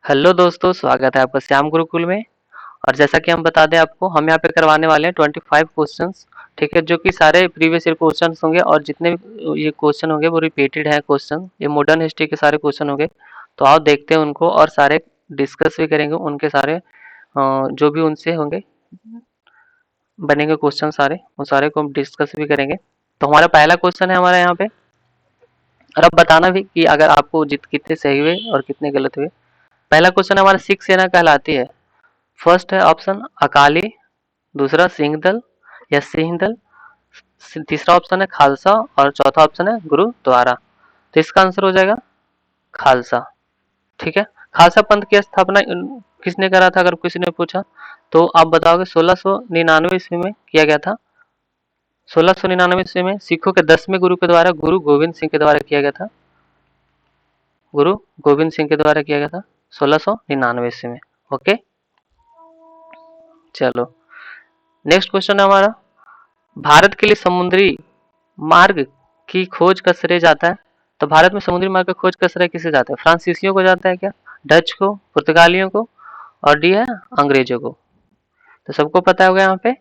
Hello दोस्तों, स्वागत है आपका श्याम गुरुकुल में। और जैसा कि हम बता दें आपको, हम यहाँ पे करवाने वाले हैं 25 क्वेश्चंस। ठीक है, जो कि सारे प्रीवियस ईयर क्वेश्चंस होंगे और जितने भी ये क्वेश्चन होंगे वो रिपीटेड है क्वेश्चन। ये मॉडर्न हिस्ट्री के सारे क्वेश्चन होंगे। तो आओ देखते हैं उनको और सारे डिस्कस भी करेंगे उनके सारे जो भी उनसे होंगे बनेंगे क्वेश्चन सारे, उन सारे को हम डिस्कस भी करेंगे। तो हमारा पहला क्वेश्चन है हमारा यहाँ पे, और अब बताना भी कि अगर आपको जित कितने सही हुए और कितने गलत हुए। पहला क्वेश्चन हमारा सिख सेना कहलाती है। फर्स्ट है ऑप्शन अकाली, दूसरा सिंह दल या सिंह दल, तीसरा ऑप्शन है खालसा और चौथा ऑप्शन है गुरुद्वारा। तो इसका आंसर हो जाएगा खालसा। ठीक है, खालसा पंथ की स्थापना किसने करा था अगर किसी ने पूछा तो आप बताओगे 1699 ईस्वी में किया गया था। 1699 ईस्वी में सिखों के 10वें गुरु के द्वारा गुरु गोविंद सिंह के द्वारा किया गया था। गुरु गोविंद सिंह के द्वारा किया गया था 1699 ईस्वी में। ओके, चलो नेक्स्ट क्वेश्चन है हमारा, भारत के लिए समुद्री मार्ग की खोज का श्रेय जाता है। तो भारत में समुद्री मार्ग का खोज का श्रेय किसे जाता है? फ्रांसीसियों को जाता है क्या, डच को, पुर्तगालियों को, और डी है अंग्रेजों को। तो सबको पता होगा यहाँ पे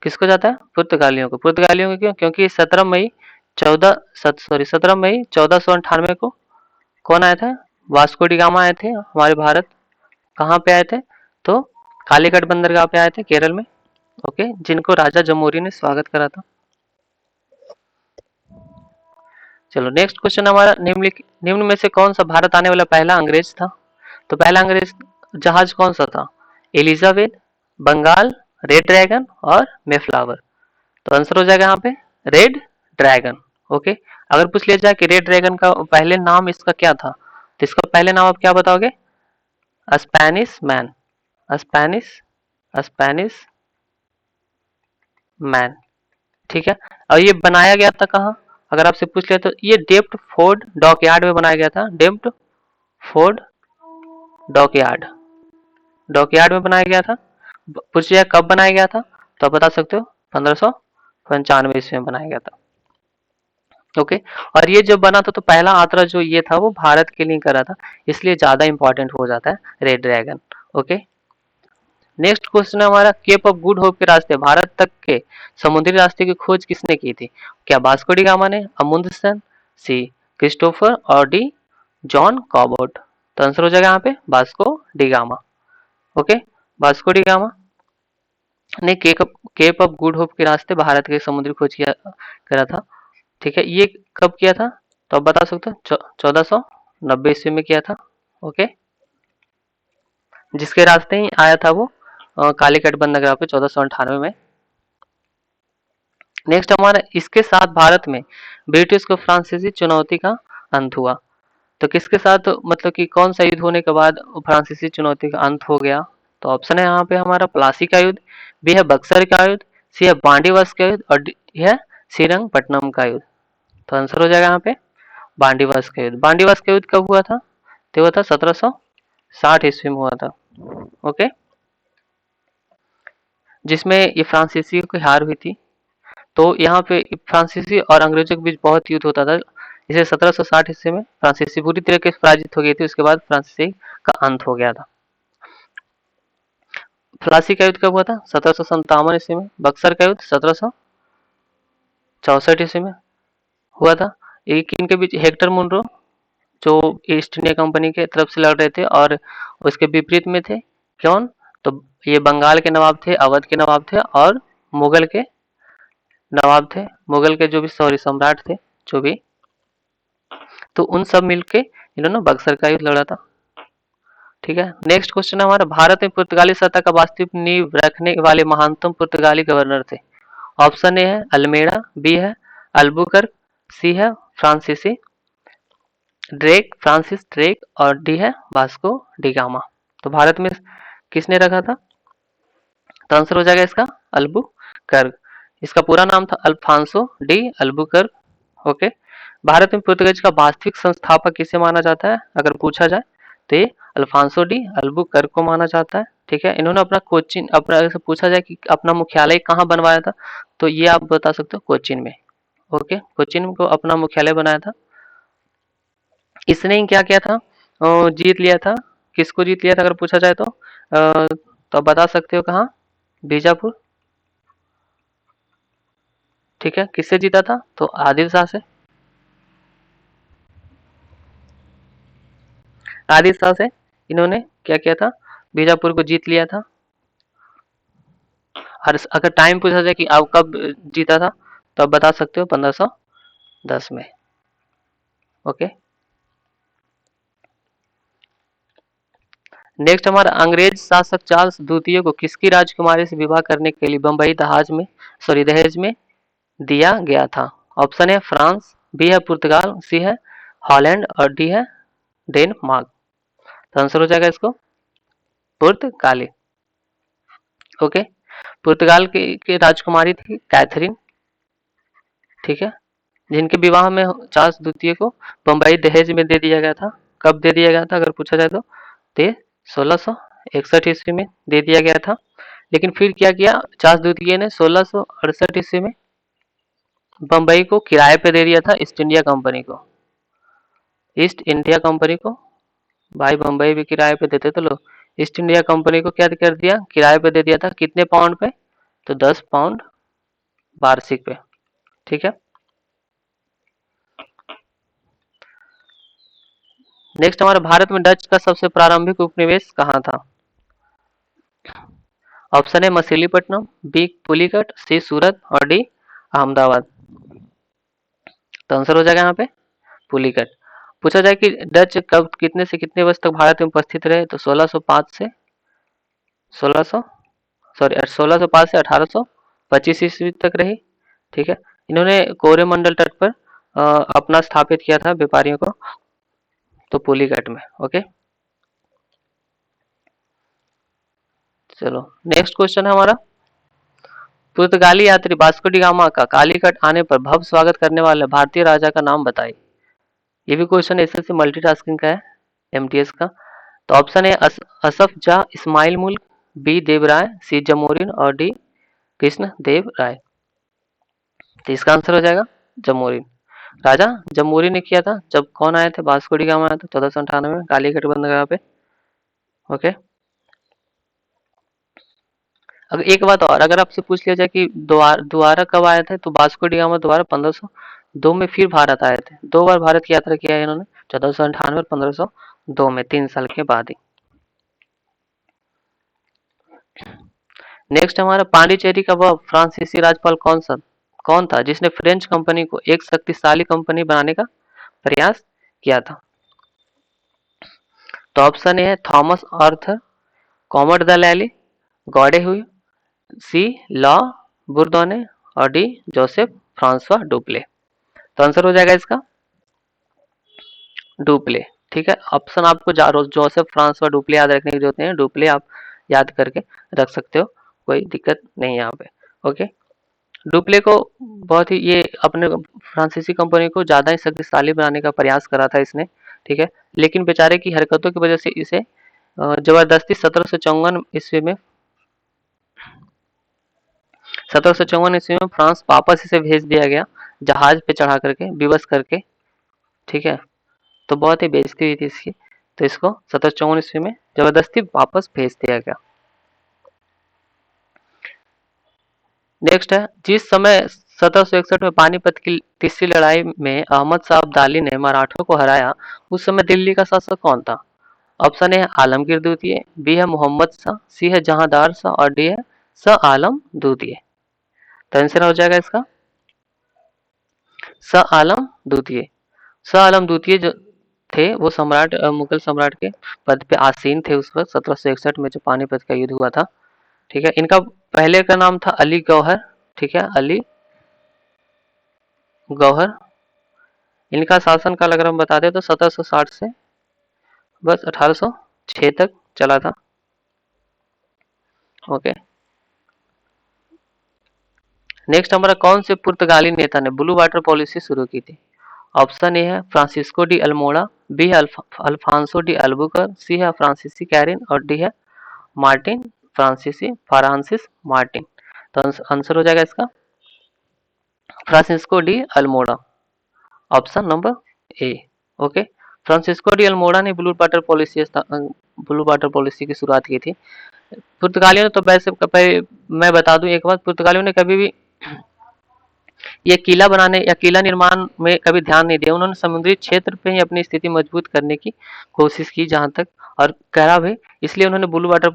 किसको जाता है? पुर्तगालियों को। पुर्तगालियों को क्यों? क्योंकि 17 मई 1498 को कौन आया था? वास्को डी गामा आए थे हमारे भारत। कहाँ पे आए थे? तो कालीकट बंदरगाह पे आए थे केरल में। ओके, जिनको राजा जमोरी ने स्वागत करा था। चलो नेक्स्ट क्वेश्चन हमारा, निम्न में से कौन सा भारत आने वाला पहला अंग्रेज था? तो पहला अंग्रेज जहाज कौन सा था? एलिजाबेथ, बंगाल, रेड ड्रैगन और मेफ्लावर। तो आंसर हो जाएगा यहाँ पे रेड ड्रैगन। ओके, अगर पूछ लिया जाए कि रेड ड्रैगन का पहले नाम इसका क्या था, तो इसका पहले नाम आप क्या बताओगे? Spanish man, Spanish Spanish man. ठीक है, और ये बनाया गया था कहाँ? अगर आपसे पूछ लिया तो ये डेप्ट फोर्ड डॉकयार्ड में बनाया गया था। डेप्ट फोर्ड डॉकयार्ड, डॉकयार्ड में बनाया गया था। पूछ लिया कब बनाया गया था, तो आप बता सकते हो 1595 ईस्वी में बनाया गया था। ओके, और ये जो बना था तो पहला यात्रा जो ये था वो भारत के लिए करा था, इसलिए ज्यादा इंपॉर्टेंट हो जाता है red dragon. Okay, next question है हमारा, केप ऑफ गुड होप के रास्ते भारत तक के समुद्री रास्ते की खोज किसने की थी? क्या वास्को डी गामा ने, अमुंदसेन, सी क्रिस्टोफर और डी जॉन कॉबोट। तो आंसर हो जाएगा यहाँ पे Vasco D gamma. Okay, Vasco D gamma ने केप ऑफ गुड होप के रास्ते भारत के समुद्री खोज किया करा था। ठीक है, ये कब किया था? तो आप बता सकते हो 1490 ईस्वी में किया था। ओके, जिसके रास्ते ही आया था वो कालीकट बंदरगाह पे 1498 में। नेक्स्ट हमारा, इसके साथ भारत में ब्रिटिश को फ्रांसीसी चुनौती का अंत हुआ। तो किसके साथ, मतलब कि कौन सा युद्ध होने के बाद फ्रांसीसी चुनौती का अंत हो गया? तो ऑप्शन है यहाँ पे हमारा प्लासी का युद्ध, बी है बक्सर का युद्ध, सी है बांडीवस का युद्ध और डी है श्रीरंगपट्टनम का युद्ध। तो आंसर हो जाएगा यहाँ पे बांडीवस का युद्ध। बांडीवस का युद्ध कब हुआ था? तो हुआ था 1760 ईस्वी में हुआ था। ओके, जिसमें ये फ्रांसीसी की हार हुई थी। तो यहाँ पे फ्रांसीसी और अंग्रेजों के बीच बहुत युद्ध होता था। इसे 1760 ईस्वी में फ्रांसीसी पूरी तरीके से पराजित हो गई थी। उसके बाद फ्रांसीसी का अंत हो गया था। प्लासी का युद्ध कब हुआ था? 1757 ईस्वी में। बक्सर का युद्ध 1764 ईस्वी में हुआ था। एक इनके बीच हेक्टर मुनरो जो ईस्ट इंडिया कंपनी के तरफ से लड़ रहे थे और उसके विपरीत में थे कौन? तो ये बंगाल के नवाब थे, अवध के नवाब थे और मुगल के नवाब थे। मुगल के जो भी सॉरी सम्राट थे जो भी, तो उन सब मिलके इन्होंने बक्सर का युद्ध लड़ा था। ठीक है, नेक्स्ट क्वेश्चन है हमारा, भारत में पुर्तगाली सत्ता का वास्तविक नींव रखने वाले महानतम पुर्तगाली गवर्नर थे। ऑप्शन ए है अल्मेड़ा, बी है अल्बुकर्क, सी है फ्रांसीसी ड्रेक फ्रांसिस ड्रेक और डी है वास्को डी गामा। तो भारत में किसने रखा था? तो आंसर हो जाएगा इसका अल्बुकर्क। इसका पूरा नाम था Alfonso de Albuquerque. Okay, Bharat में पुर्तगाल का वास्तविक संस्थापक किसे माना जाता है अगर पूछा जाए तो ये अल्फांसो डी अल्बुकर्क को माना जाता है। ठीक है, इन्होंने अपना कोचिन, अपना अगर पूछा जाए कि अपना मुख्यालय कहाँ बनवाया था तो ये आप बता सकते हो कोचिन में। ओके, कोचिन को अपना मुख्यालय बनाया था। इसने ही क्या किया था, जीत लिया था किसको जीत लिया था अगर पूछा जाए तो आप बता सकते हो कहाँ? बीजापुर। ठीक है, किससे जीता था? तो आदिल शाह से। आदिल शाह से इन्होंने क्या किया था? बीजापुर को जीत लिया था। और अगर टाइम पूछा जाए कि आप कब जीता था, तो आप बता सकते हो 1510 में। ओके, नेक्स्ट हमारा अंग्रेज शासक चार्ल्स द्वितीय को किसकी राजकुमारी से विवाह करने के लिए बंबई दहेज में दिया गया था? ऑप्शन है फ्रांस, बी है पुर्तगाल, सी है हॉलैंड और डी है डेनमार्क। तो आंसर हो जाएगा इसको पुर्तगाली। ओके, पुर्तगाल की राजकुमारी थी कैथरीन। ठीक है, जिनके विवाह में चार्ल्स द्वितीय को बंबई दहेज में दे दिया गया था। कब दे दिया गया था अगर पूछा जाए तो 1661 ईस्वी में दे दिया गया था। लेकिन फिर क्या किया चार्ल्स द्वितीय ने 1668 ईस्वी में बंबई को किराए पे दे दिया था ईस्ट इंडिया कंपनी को। ईस्ट इंडिया कंपनी को, भाई बंबई भी किराए पे देते तो लोग। ईस्ट इंडिया कंपनी को क्या कर दिया? किराए पे दे दिया था। कितने पाउंड पे? तो 10 पाउंड वार्षिक पे। ठीक है, नेक्स्ट हमारे भारत में डच का सबसे प्रारंभिक उपनिवेश कहाँ था? ऑप्शन है मछलीपट्टनम, बी पुलिकट, सी सूरत और डी अहमदाबाद। तो आंसर हो जाएगा यहाँ पे पुलिकट। पूछा जाए कि डच कब कितने से कितने वर्ष तक भारत में उपस्थित रहे, तो 1605 से 1600 सॉरी 1605 से 1825 ईस्वी तक रही। ठीक है, इन्होंने कोरेमंडल तट पर अपना स्थापित किया था व्यापारियों को, तो पुलिकट में। ओके, चलो नेक्स्ट क्वेश्चन है हमारा, पुर्तगाली यात्री वास्को डी गामा का कालीकट आने पर भव्य स्वागत करने वाले भारतीय राजा का नाम बताइए। ये भी क्वेश्चन एसएससी मल्टीटास्किंग का है, एमटीएस का। तो ऑप्शन है असफ जा इस्माइल मुल्क, बी देवराय, सी जमोरिन और डी कृष्ण देव राय। तो इसका आंसर हो जाएगा जमोरिन। राजा जमोरिन ने किया था जब कौन आए थे? वास्को डी गामा आया था 1498 में कालीकट बंदरगाह पे। ओके, अगर एक बात और, अगर आपसे पूछ लिया जाए कि दोबारा कब आए थे, तो वास्को डी गामा दोबारा 1502 में फिर भारत आए थे। 2 बार भारत की यात्रा किया है इन्होंने, 1498 और 1502 में, 3 साल के बाद ही। नेक्स्ट हमारा पांडिचेरी का वह फ्रांसीसी राज्यपाल कौन था जिसने फ्रेंच कंपनी को एक शक्तिशाली कंपनी बनाने का प्रयास किया था? तो ऑप्शन ए है थॉमस आर्थर, कॉमोड द लैली, गॉडे हुई, सी लॉ बुरदोने और डी जोसेफ फ्रांसवा डुप्ले। तो आंसर हो जाएगा इसका डुप्ले। ठीक है, ऑप्शन आपको जोसेफ फ्रांसवा डुप्ले याद रखने की जरूरत नहीं है, डुप्ले आप याद करके रख सकते हो, कोई दिक्कत नहीं है यहाँ पे। ओके, डुप्ले को बहुत ही ये अपने फ्रांसीसी कंपनी को ज्यादा ही शक्तिशाली बनाने का प्रयास करा था इसने। ठीक है, लेकिन बेचारे की हरकतों की वजह से इसे जबरदस्ती 1754 ईस्वी में फ्रांस वापस इसे भेज दिया गया, जहाज पे चढ़ा करके, विवश करके। ठीक है, तो बहुत ही बेइज्जती हुई थी इसकी, तो इसको 1754 ईस्वी में जबरदस्ती वापस भेज दिया गया। नेक्स्ट है, जिस समय 1761 में पानीपत की तीसरी लड़ाई में अहमद शाह अब्दाली ने मराठों को हराया, उस समय दिल्ली का शासक कौन था? ऑप्शन ए है आलमगीर द्वितीय, बी है मोहम्मद शाह, सी है जहांदार शाह और डी है शाह आलम द्वितीय। तो आंसर हो जाएगा इसका शाह आलम द्वितीय। शाह आलम द्वितीय जो थे वो मुगल सम्राट के पद पे आसीन थे उस वक्त 1761 में जो पानीपत का युद्ध हुआ था। ठीक है, इनका पहले का नाम था अली गौहर। ठीक है, अली गौहर। इनका शासन काल अगर हम बता दें तो 1760 से बस 1806 तक चला था। ओके, नेक्स्ट हमारा कौन से पुर्तगाली नेता ने ब्लू वाटर पॉलिसी शुरू की थी? ऑप्शन ए है फ्रांसिस्को डी अल्मोड़ा, बी है अल्फांसो डी अल्बुकर, सी है फ्रांसीसी कैरिन और डी है मार्टिन फ्रांसिस मार्टिन। तो आंसर हो जाएगा इसका Francisco de Almora, option number A. Okay, Francisco de Almora ने ब्लू वाटर पॉलिसी की शुरुआत की थी। पुर्तगालियों ने तो वैसे मैं बता दूं एक बात, पुर्तगालियों ने कभी भी ये किला बनाने या किला निर्माण में कभी ध्यान नहीं दिया। उन्होंने समुद्री क्षेत्र पे ही अपनी स्थिति मजबूत करने की कोशिश की जहां तक, और करा भी। इसलिए उन्होंने ब्लू वाटर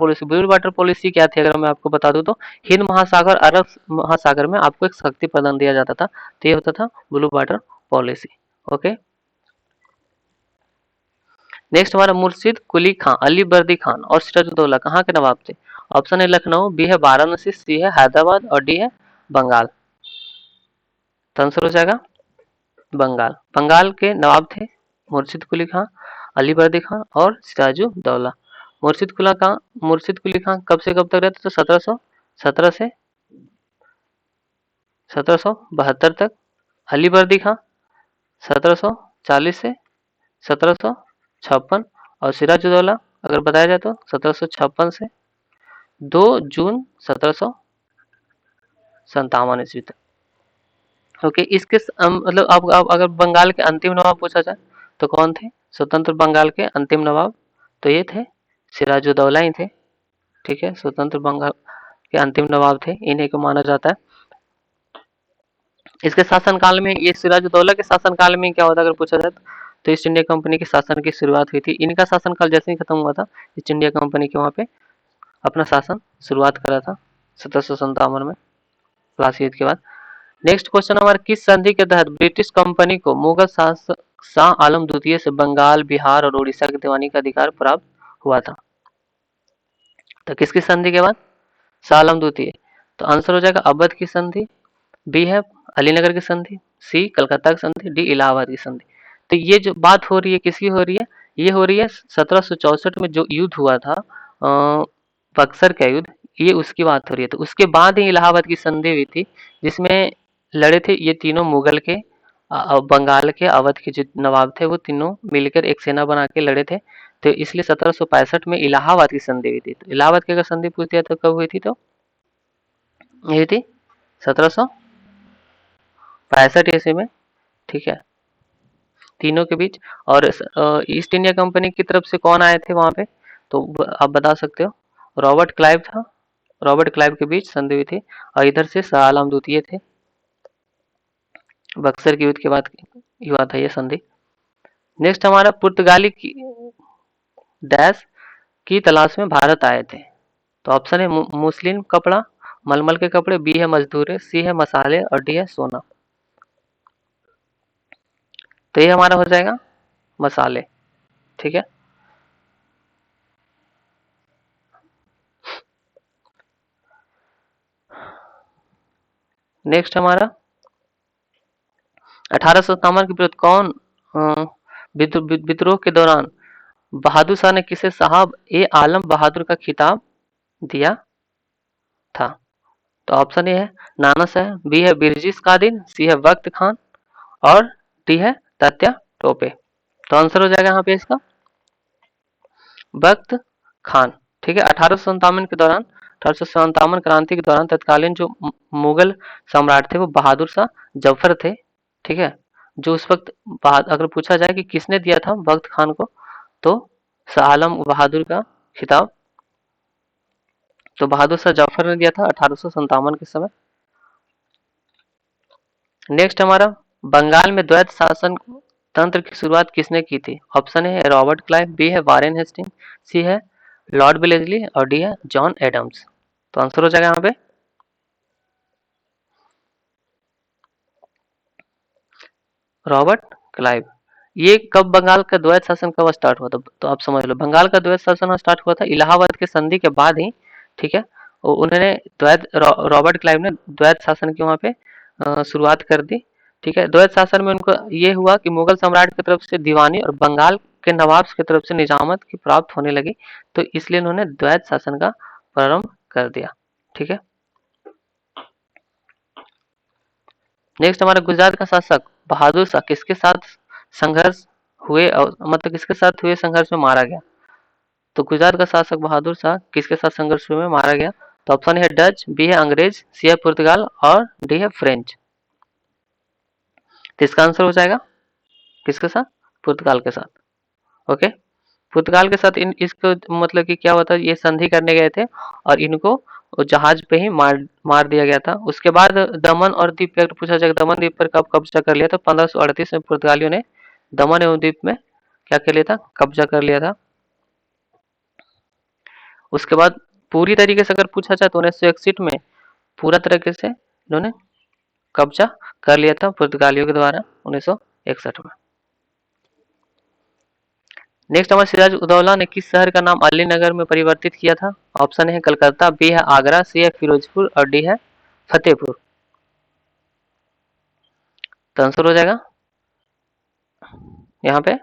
पॉलिसी क्या थी अगर मैं आपको बता दूं तो, हिंद महासागर अरब महासागर में आपको एक शक्ति प्रदान दिया जाता था, तो ये होता था blue water policy. Okay, next हमारा मुर्शिद कुली खां, अली बर्दी खान और सिराजुद्दौला कहाँ के नवाब थे? ऑप्शन ए लखनऊ, बी है वाराणसी, सी है हैदराबाद और डी है बंगाल। तो आंसर हो जाएगा बंगाल। बंगाल के नवाब थे मुर्शिद कुली खां, अली बर्दी खां और सिराजुद्दौला। मुर्शिद कुली खां कब से कब तक रहते थे? 1717 से 1772 तक। अली बर्दी खां 1740 से 1756 और सिराजुद्दौला अगर बताया जाए तो 1756 से 2 जून 1757 ईस्वी तक। ओके, इसके मतलब अब अगर बंगाल के अंतिम नवाब पूछा जाए तो कौन थे? स्वतंत्र बंगाल के अंतिम नवाब तो ये थे सिराजुद्दौला ही थे। ठीक है, स्वतंत्र बंगाल के अंतिम नवाब थे, इन्हीं को माना जाता है। इसके शासनकाल में, ये सिराजुद्दौला के शासनकाल में क्या होता अगर पूछा जाए तो ईस्ट इंडिया कंपनी के शासन की शुरुआत हुई थी। इनका शासनकाल जैसे ही खत्म हुआ था, ईस्ट इंडिया कंपनी के वहां पे अपना शासन शुरुआत करा था 1757 में, प्लासी युद्ध के बाद। नेक्स्ट क्वेश्चन हमारा, किस संधि के तहत ब्रिटिश कंपनी को मुगल शासक शाह आलम द्वितीय से बंगाल, बिहार और उड़ीसा की दीवानी का अधिकार प्राप्त हुआ था? तो किसकी संधि के बाद? शाह आलम द्वितीय। तो आंसर हो जाएगा अवध की संधि, बी है अलीनगर की संधि, सी कलकत्ता की संधि, डी इलाहाबाद की संधि। तो ये जो बात हो रही है किसकी हो रही है? ये हो रही है 1764 में जो युद्ध हुआ था, बक्सर का युद्ध, ये उसकी बात हो रही है। तो उसके बाद ही इलाहाबाद की संधि हुई थी, जिसमें लड़े थे ये तीनों मुगल के, बंगाल के, अवध के जो नवाब थे वो तीनों मिलकर एक सेना बना के लड़े थे। तो इसलिए 1765 में इलाहाबाद की संधि हुई थी। तो इलाहाबाद की अगर संधि पूछ दिया तो कब हुई थी? तो ये थी 1765 ईस्वी में। ठीक है, तीनों के बीच। और ईस्ट इंडिया कंपनी की तरफ से कौन आए थे वहां पे? तो आप बता सकते हो, रॉबर्ट क्लाइव था। रॉबर्ट क्लाइव के बीच संधि हुई थी, और इधर से शाह आलम द्वितीय थे। बक्सर के युद्ध के बाद हुआ था ये संधि। नेक्स्ट हमारा, पुर्तगाली की डैश की तलाश में भारत आए थे? तो ऑप्शन है मुस्लिम कपड़ा, मलमल के कपड़े, बी है मजदूरी, सी है मसाले और डी है सोना। तो ये हमारा हो जाएगा मसाले। ठीक है, नेक्स्ट हमारा, 1857 के विरुद्ध कौन विद्रोह के दौरान बहादुर शाह ने किसे साहब ए आलम बहादुर का खिताब दिया था? तो ऑप्शन ए है नाना साहब, बी है बिरजिस कादिर, सी है वक्त खान और डी है तात्या टोपे। तो आंसर हो जाएगा यहाँ पे इसका वक्त खान। ठीक है, 1857 क्रांति के दौरान तत्कालीन जो मुगल सम्राट थे वो बहादुर शाह जफर थे। ठीक है, जो उस वक्त अगर पूछा जाए कि किसने दिया था वक्त खान को, तो शाह आलम बहादुर का खिताब तो बहादुर शाह जफर ने दिया था 1857 के समय। नेक्स्ट हमारा, बंगाल में द्वैत शासन तंत्र की शुरुआत किसने की थी? ऑप्शन है रॉबर्ट क्लाइव, बी है वारेन हेस्टिंग, सी है लॉर्ड विलेजली और डी है जॉन एडम्स। तो आंसर हो जाएगा यहाँ पे रॉबर्ट क्लाइव। ये कब बंगाल का द्वैत शासन कब स्टार्ट हुआ था? तो आप समझ लो, बंगाल का द्वैत शासन स्टार्ट हुआ था इलाहाबाद के संधि के बाद ही। ठीक है, उन्होंने रॉबर्ट क्लाइव ने द्वैत शासन की वहां पे शुरुआत कर दी। ठीक है, द्वैत शासन में उनको ये हुआ कि मुगल सम्राट की तरफ से दीवानी और बंगाल के नवाब की तरफ से निजामत की प्राप्त होने लगी, तो इसलिए उन्होंने द्वैत शासन का प्रारंभ कर दिया। ठीक है, नेक्स्ट हमारा, गुजरात का शासक बहादुर शाह किसके साथ संघर्ष हुए, मतलब किसके साथ हुए संघर्ष में मारा गया? तो गुजरात का शासक बहादुर शाह किसके साथ संघर्ष में मारा गया? तो ऑप्शन है डच, बी है अंग्रेज, सी है पुर्तगाल और डी है फ्रेंच। तो इसका आंसर हो जाएगा किसके साथ? पुर्तगाल के साथ। ओके। पुर्तगाल के साथ इन इसको मतलब कि क्या हुआ था, ये संधि करने गए थे और इनको जहाज पे ही मार मार दिया गया था। उसके बाद दमन और दीप पे अगर पूछा जाए दमन द्वीप पर कब कब्जा कर लिया, तो 1538 में पुर्तगालियों ने दमन एवं द्वीप में क्या कर लिया था, कब्जा कर लिया था। उसके बाद पूरी तरीके से अगर पूछा जाए तो 1961 में पूरा तरीके से इन्होंने कब्जा कर लिया था पुर्तगालियों के द्वारा 1961 में। नेक्स्ट हमारे सिराज उदौला ने किस शहर का नाम अली नगर में परिवर्तित किया था? ऑप्शन है कलकत्ता, बी है आगरा, सी है फिरोजपुर और डी है फतेहपुर। तो आंसर हो जाएगा यहाँ पे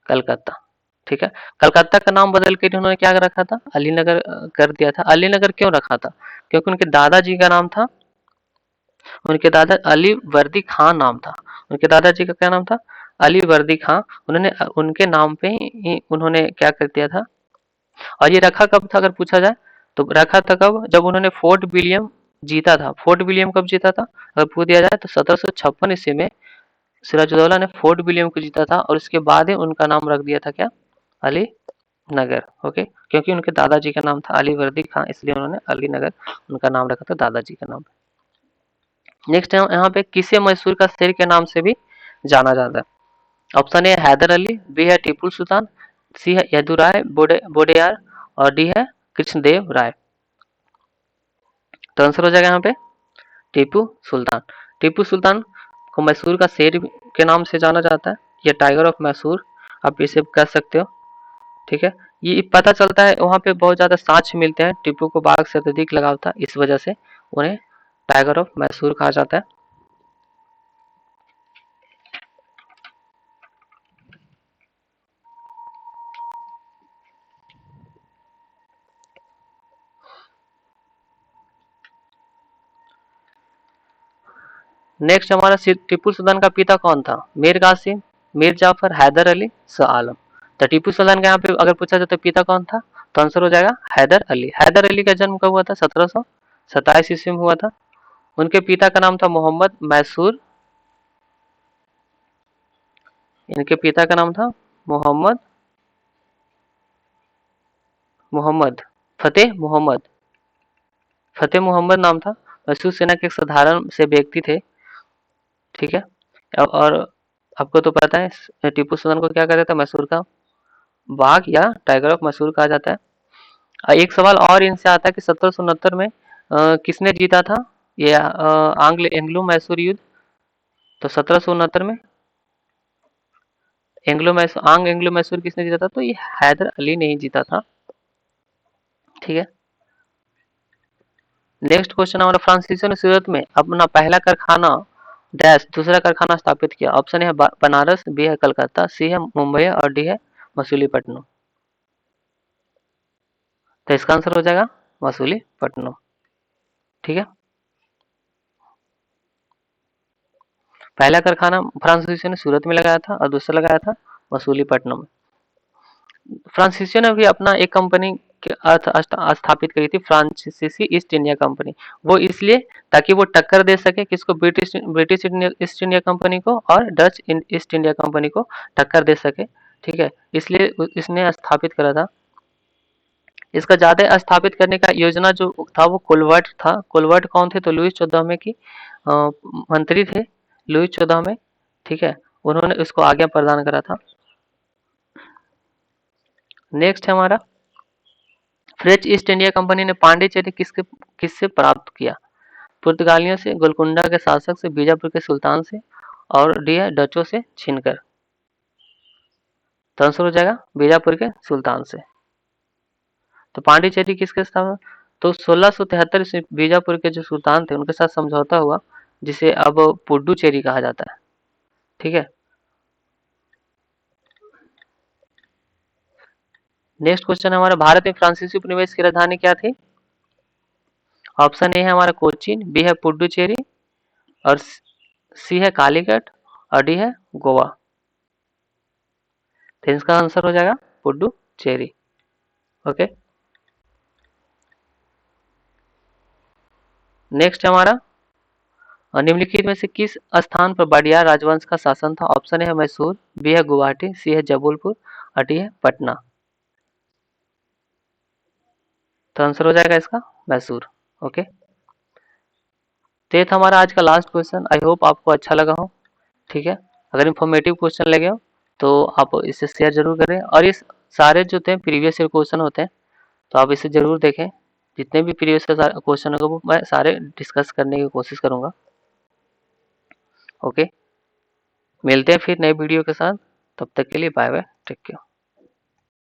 कलकत्ता। ठीक है, कलकत्ता का नाम बदल के उन्होंने क्या रखा था, अलीनगर कर दिया था। अलीनगर क्यों रखा था? क्योंकि उनके दादाजी का नाम था, उनके दादा अली वर्दी खान नाम था। उनके दादाजी का क्या नाम था? अली वर्दी खान। उन्होंने उनके नाम पे ही उन्होंने क्या कर दिया था, और ये रखा कब था अगर पूछा जाए तो रखा था कब, जब उन्होंने फोर्ट विलियम जीता था। फोर्ट विलियम कब जीता था अगर पूछ दिया जाए तो 1756 ईस्वी में सिराजुद्दौला ने फोर्ट विलियम को जीता था, और उसके बाद ही उनका नाम रख दिया था क्या, अली नगर। ओके, क्योंकि उनके दादाजी का नाम था अली वर्दी खान, इसलिए उन्होंने अली नगर उनका नाम रखा था दादाजी का नाम। नेक्स्ट है यहाँ पे किसे मैसूर का शेर के नाम से भी जाना जाता है? Option A Hyder Ali, B है टीपू सुल्तान, सी है यदुराय बोडेयार और डी है कृष्णदेव राय। तो आंसर हो जाएगा यहाँ पे टीपू सुल्तान। टीपू सुल्तान को मैसूर का शेर के नाम से जाना जाता है, या टाइगर ऑफ मैसूर आप इसे कह सकते हो। ठीक है, ये पता चलता है वहाँ पे बहुत ज्यादा साक्ष्य मिलते हैं, टीपू को बाघ से अत्यधिक लगाव था, इस वजह से उन्हें टाइगर ऑफ मैसूर कहा जाता है। नेक्स्ट हमारा टीपू सुल्तान का पिता कौन था? मीर कासिम, मीर जाफर, हैदर अली, शाह आलम। तो टीपू सुल्तान का यहाँ पे अगर पूछा जाए तो पिता कौन था, तो आंसर हो जाएगा हैदर अली। हैदर अली का जन्म कब हुआ था? 1727 ईस्वी में हुआ था। उनके पिता का नाम था मोहम्मद मैसूर। इनके पिता का नाम था मोहम्मद मोहम्मद फतेह मोहम्मद नाम था। मैसूर सेना के एक साधारण से व्यक्ति थे। ठीक है, और आपको तो पता है टीपू सुल्तान को क्या कहते थे, मैसूर का बाघ या टाइगर ऑफ मैसूर कहा जाता है। एक सवाल और इनसे आता है कि 1769 में किसने जीता था ये एंग्लो मैसूर युद्ध? तो 1769 में एंग्लो मैसूर किसने जीता था? तो ये हैदर अली ने ही जीता था। ठीक है, नेक्स्ट क्वेश्चन हमारा फ्रांसीसियों ने सूरत में अपना पहला कारखाना डैश दूसरा कारखाना स्थापित किया। ऑप्शन है बनारस, बी है कलकत्ता, सी है मुंबई और डी है मसूलीपट्टनम। तो इसका आंसर हो जाएगा मसूलीपट्टनम। ठीक है, पहला कारखाना फ्रांसीसियों ने सूरत में लगाया था और दूसरा लगाया था मसूलीपट्टनम में। फ्रांसीसियों ने भी अपना एक कंपनी स्थापित करी थी, फ्रांसीसी ईस्ट इंडिया कंपनी। वो इसलिए ताकि वो टक्कर दे सके किसको, British British east India company को और डच ईस्ट इंडिया कंपनी को टक्कर दे सके। ठीक है, इसलिए इसने स्थापित करा था। इसका ज्यादा स्थापित करने का योजना जो था वो कोलवर्ट था। कोलवर्ट कौन थे? तो लुईस 14वें की मंत्री थे, लुईस 14वें। ठीक है, उन्होंने इसको आज्ञा प्रदान करा था। नेक्स्ट है हमारा फ्रेंच ईस्ट इंडिया कंपनी ने पांडिचेरी किससे प्राप्त किया? पुर्तगालियों से, गोलकुंडा के शासक से, बीजापुर के सुल्तान से और डी है डचों से छीनकर। तो आंसर हो जाएगा बीजापुर के सुल्तान से। तो पांडिचेरी किसके स्थापना? तो 1673 ईस्वी बीजापुर के जो सुल्तान थे उनके साथ समझौता हुआ, जिसे अब पुडुचेरी कहा जाता है। ठीक है, नेक्स्ट क्वेश्चन हमारा भारत में फ्रांसीसी उपनिवेश की राजधानी क्या थी? ऑप्शन ए है हमारा कोचीन, बी है पुडुचेरी और सी है कालीकट और डी है गोवा। तो इसका आंसर हो जाएगा पुडुचेरी। ओके, नेक्स्ट हमारा निम्नलिखित में से किस स्थान पर वाडियार राजवंश का शासन था? ऑप्शन है मैसूर, बी है गुवाहाटी, सी है जबलपुर और डी है पटना। तो आंसर हो जाएगा इसका मैसूर। ओके, तो ये था हमारा आज का लास्ट क्वेश्चन। आई होप आपको अच्छा लगा हो। ठीक है, अगर इन्फॉर्मेटिव क्वेश्चन लगे हो तो आप इसे शेयर जरूर करें, और इस सारे जो थे प्रीवियस ईयर क्वेश्चन होते हैं तो आप इसे जरूर देखें। जितने भी प्रीवियस क्वेश्चन होगा वो मैं सारे डिस्कस करने की कोशिश करूंगा। ओके, मिलते हैं फिर नए वीडियो के साथ, तब तक के लिए बाय बाय, टेक केयर।